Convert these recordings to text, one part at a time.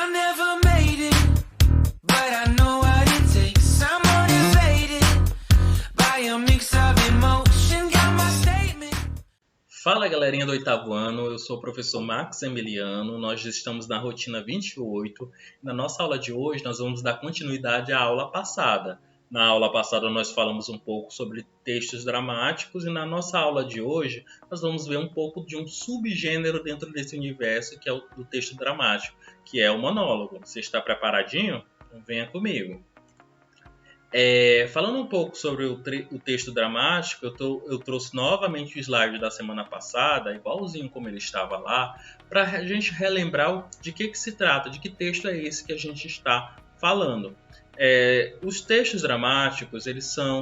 I never made it, but I know what it takes. I'm motivated by a mix of emotion. Got my statement. Fala galerinha do 8º ano, eu sou o professor Max Emiliano, nós estamos na rotina 28. Na nossa aula de hoje nós vamos dar continuidade à aula passada. Na aula passada nós falamos um pouco sobre textos dramáticos e na nossa aula de hoje nós vamos ver um pouco de um subgênero dentro desse universo que é o do texto dramático, que é o monólogo. Você está preparadinho? Então venha comigo. Falando um pouco sobre o texto dramático, eu trouxe novamente o slide da semana passada, igualzinho como ele estava lá, para a gente relembrar de que se trata, de que texto é esse que a gente está falando. Os textos dramáticos, eles são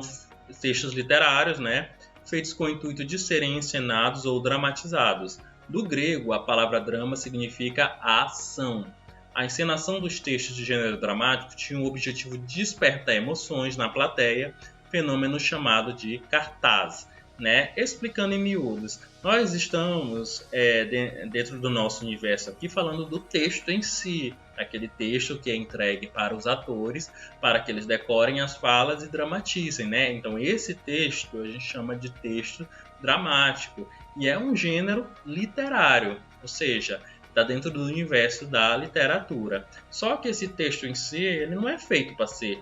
textos literários, né, feitos com o intuito de serem encenados ou dramatizados. Do grego, a palavra drama significa ação. A encenação dos textos de gênero dramático tinha o objetivo de despertar emoções na plateia, fenômeno chamado de cartaz. Explicando em miúdos, nós estamos dentro do nosso universo aqui falando do texto em si, aquele texto que é entregue para os atores, para que eles decorem as falas e dramatizem, Então esse texto a gente chama de texto dramático e é um gênero literário, ou seja, está dentro do universo da literatura. Só que esse texto em si, ele não é feito para ser,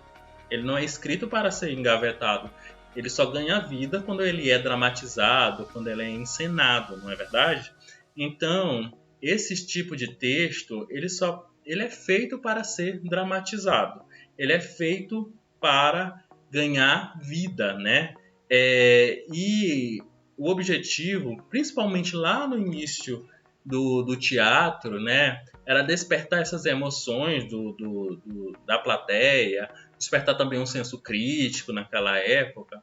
ele não é escrito para ser engavetado. Ele só ganha vida quando ele é dramatizado, quando ele é encenado, não é verdade? Então, esse tipo de texto, ele é feito para ser dramatizado. Ele é feito para ganhar vida, E o objetivo, principalmente lá no início do teatro, era despertar essas emoções da plateia, despertar também um senso crítico naquela época.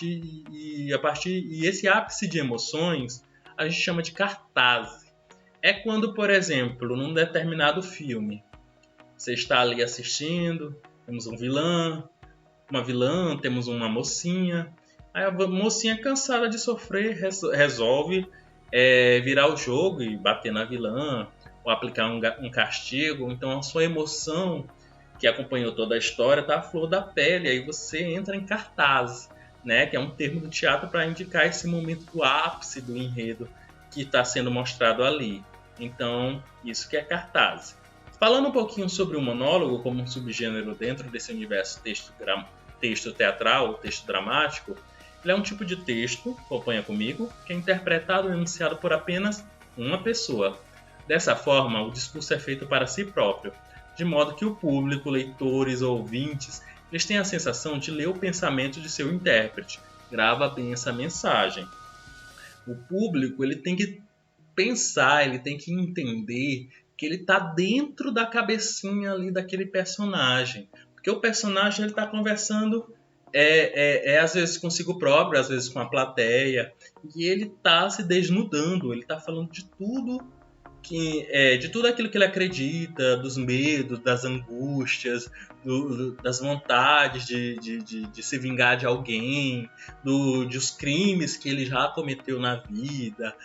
E esse ápice de emoções a gente chama de cartaz. É quando, por exemplo, num determinado filme, você está ali assistindo, temos um vilão, uma vilã, temos uma mocinha. Aí a mocinha, cansada de sofrer, resolve virar o jogo e bater na vilã, ou aplicar um castigo. Então a sua emoção, que acompanhou toda a história, está à flor da pele. Aí você entra em cartaz, que é um termo do teatro para indicar esse momento do ápice do enredo que está sendo mostrado ali. Então, isso que é cartaz. Falando um pouquinho sobre o monólogo como um subgênero dentro desse universo texto teatral, texto dramático, ele é um tipo de texto, acompanha comigo, que é interpretado e enunciado por apenas uma pessoa. Dessa forma, o discurso é feito para si próprio, de modo que o público, leitores ou ouvintes, eles têm a sensação de ler o pensamento de seu intérprete. Grava bem essa mensagem. O público, ele tem que pensar, ele tem que entender que ele está dentro da cabecinha ali daquele personagem. Porque o personagem está conversando às vezes consigo próprio, às vezes com a plateia, e ele está se desnudando, ele está falando de tudo de tudo aquilo que ele acredita, dos medos, das angústias, das vontades de se vingar de alguém, dos crimes que ele já cometeu na vida,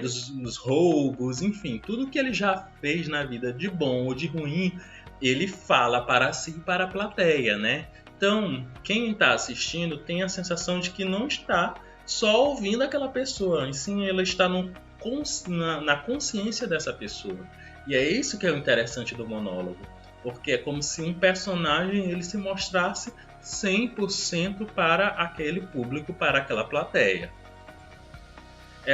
dos roubos, enfim, tudo que ele já fez na vida, de bom ou de ruim, ele fala para si e para a plateia, Então, quem está assistindo tem a sensação de que não está só ouvindo aquela pessoa, e sim ela está na consciência dessa pessoa. E é isso que é o interessante do monólogo, porque é como se um personagem ele se mostrasse 100% para aquele público, para aquela plateia.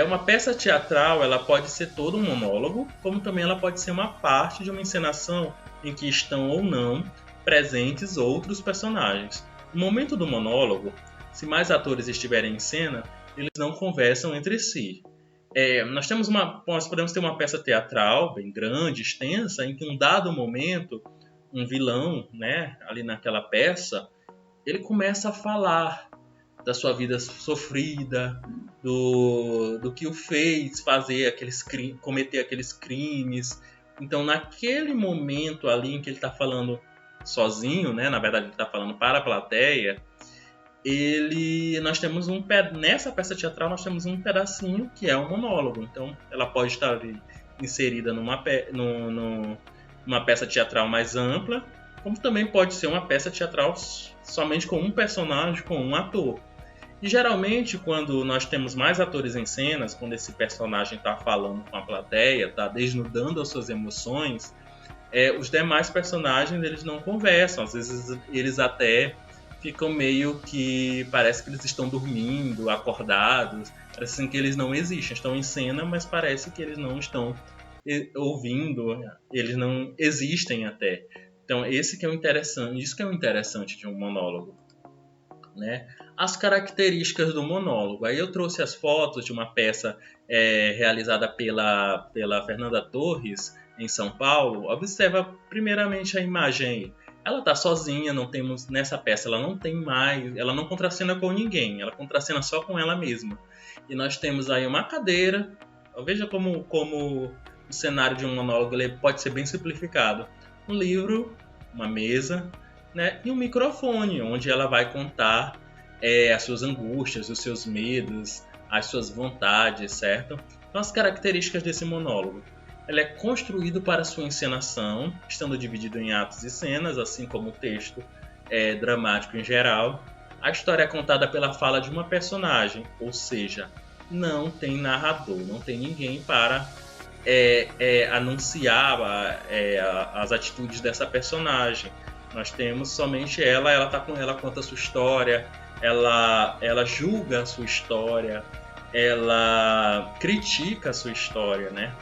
Uma peça teatral, ela pode ser todo um monólogo, como também ela pode ser uma parte de uma encenação em que estão ou não presentes outros personagens. No momento do monólogo, se mais atores estiverem em cena, eles não conversam entre si. Nós podemos ter uma peça teatral bem grande, extensa, em que em um dado momento, um vilão, ali naquela peça, ele começa a falar da sua vida sofrida, do que o fez cometer aqueles crimes. Então, naquele momento ali em que ele está falando sozinho, na verdade ele está falando para a plateia, nessa peça teatral nós temos um pedacinho que é um monólogo. Então ela pode estar ali inserida uma peça teatral mais ampla, como também pode ser uma peça teatral somente com um personagem, com um ator. E geralmente, quando nós temos mais atores em cenas, quando esse personagem está falando com a plateia, está desnudando as suas emoções, os demais personagens eles não conversam. Às vezes eles até ficam meio que parece que eles estão dormindo, acordados, parece assim que eles não existem, estão em cena, mas parece que eles não estão ouvindo, eles não existem até. Então esse que é o interessante, isso que é o interessante de um monólogo, né? As características do monólogo. Aí eu trouxe as fotos de uma peça realizada pela Fernanda Torres em São Paulo. Observa primeiramente a imagem aí. Ela está sozinha, não temos nessa peça, ela não tem mais, ela não contracena com ninguém, ela contracena só com ela mesma. E nós temos aí uma cadeira. Veja como o cenário de um monólogo ele pode ser bem simplificado. Um livro, uma mesa, né, e um microfone, onde ela vai contar as suas angústias, os seus medos, as suas vontades, certo? Então, as características desse monólogo. Ele é construído para sua encenação, estando dividido em atos e cenas, assim como o texto dramático em geral. A história é contada pela fala de uma personagem, ou seja, não tem narrador, não tem ninguém para anunciar as atitudes dessa personagem. Nós temos somente ela conta a sua história, ela julga a sua história, ela critica a sua história, né?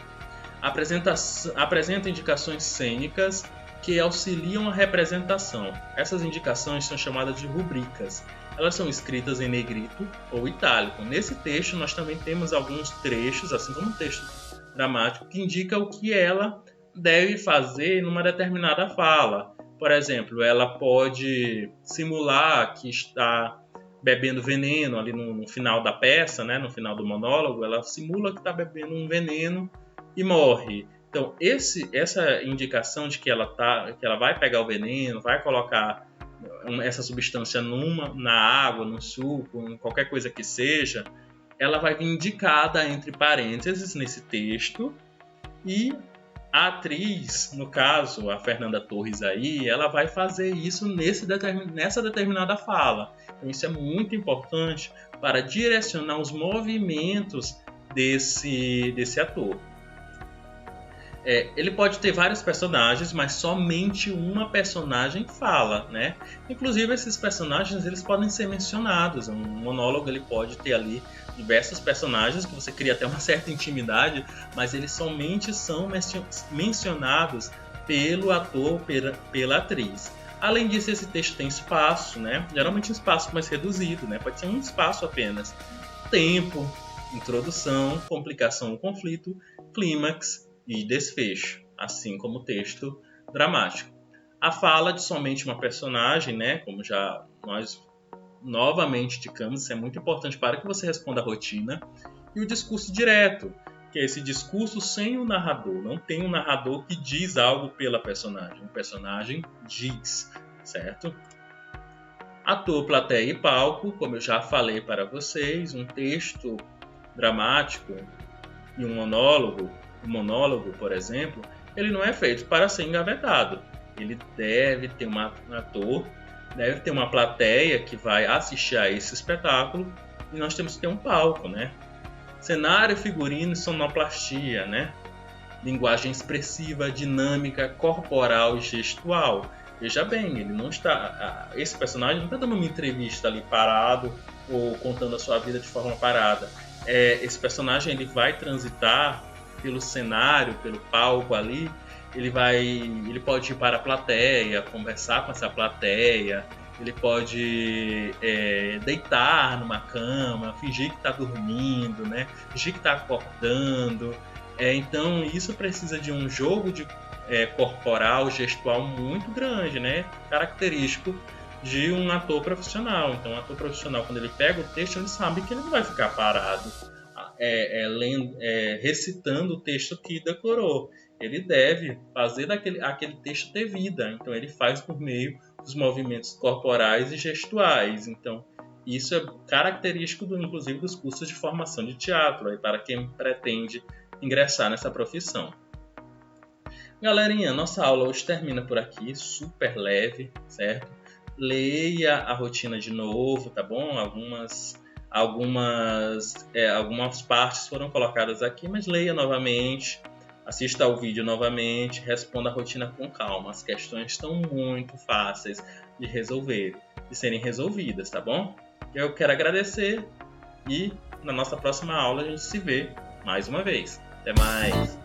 Apresenta indicações cênicas que auxiliam a representação. Essas indicações são chamadas de rubricas. Elas são escritas em negrito ou itálico. Nesse texto nós também temos alguns trechos, assim como um texto dramático, que indica o que ela deve fazer numa determinada fala. Por exemplo, ela pode simular que está bebendo veneno ali no final da peça, né? No final do monólogo, ela simula que está bebendo um veneno e morre. Então, essa indicação de que ela vai pegar o veneno, vai colocar essa substância na água, no suco, em qualquer coisa que seja, ela vai vir indicada entre parênteses nesse texto, e a atriz, no caso, a Fernanda Torres aí, ela vai fazer isso nessa determinada fala. Então isso é muito importante para direcionar os movimentos desse ator. Ele pode ter vários personagens, mas somente uma personagem fala, né? Inclusive esses personagens eles podem ser mencionados. Um monólogo ele pode ter ali diversos personagens que você cria até uma certa intimidade, mas eles somente são mencionados pelo ator, pela atriz. Além disso, esse texto tem espaço, né? Geralmente um espaço mais reduzido, né? Pode ser um espaço apenas. Tempo, introdução, complicação, conflito, clímax e desfecho, assim como o texto dramático. A fala de somente uma personagem, né? Como já nós novamente indicamos, isso é muito importante para que você responda a rotina. E o discurso direto, que é esse discurso sem o narrador. Não tem um narrador que diz algo pela personagem. O personagem diz, certo? Ator, plateia e palco, como eu já falei para vocês, um texto dramático e um monólogo. O monólogo, por exemplo, ele não é feito para ser engavetado. Ele deve ter um ator, deve ter uma plateia que vai assistir a esse espetáculo, e nós temos que ter um palco, né? Cenário, figurino e sonoplastia, né? Linguagem expressiva, dinâmica, corporal e gestual. Veja bem, ele não está, esse personagem não está dando uma entrevista ali parado ou contando a sua vida de forma parada. Esse personagem ele vai transitar pelo cenário, pelo palco ali. Ele pode ir para a plateia, conversar com essa plateia. Ele pode deitar numa cama, fingir que está dormindo, né? Fingir que está acordando. Então isso precisa de um jogo corporal, gestual muito grande, né? Característico de um ator profissional. Então, um ator profissional, quando ele pega o texto, ele sabe que ele não vai ficar parado recitando o texto que decorou. Ele deve fazer aquele texto ter vida. Então, ele faz por meio dos movimentos corporais e gestuais. Então, isso é característico, inclusive, dos cursos de formação de teatro, para quem pretende ingressar nessa profissão. Galerinha, nossa aula hoje termina por aqui, super leve, certo? Leia a rotina de novo, tá bom? Algumas partes foram colocadas aqui, mas leia novamente, assista ao vídeo novamente, responda a rotina com calma. As questões estão muito fáceis de serem resolvidas, tá bom? Eu quero agradecer e na nossa próxima aula a gente se vê mais uma vez. Até mais!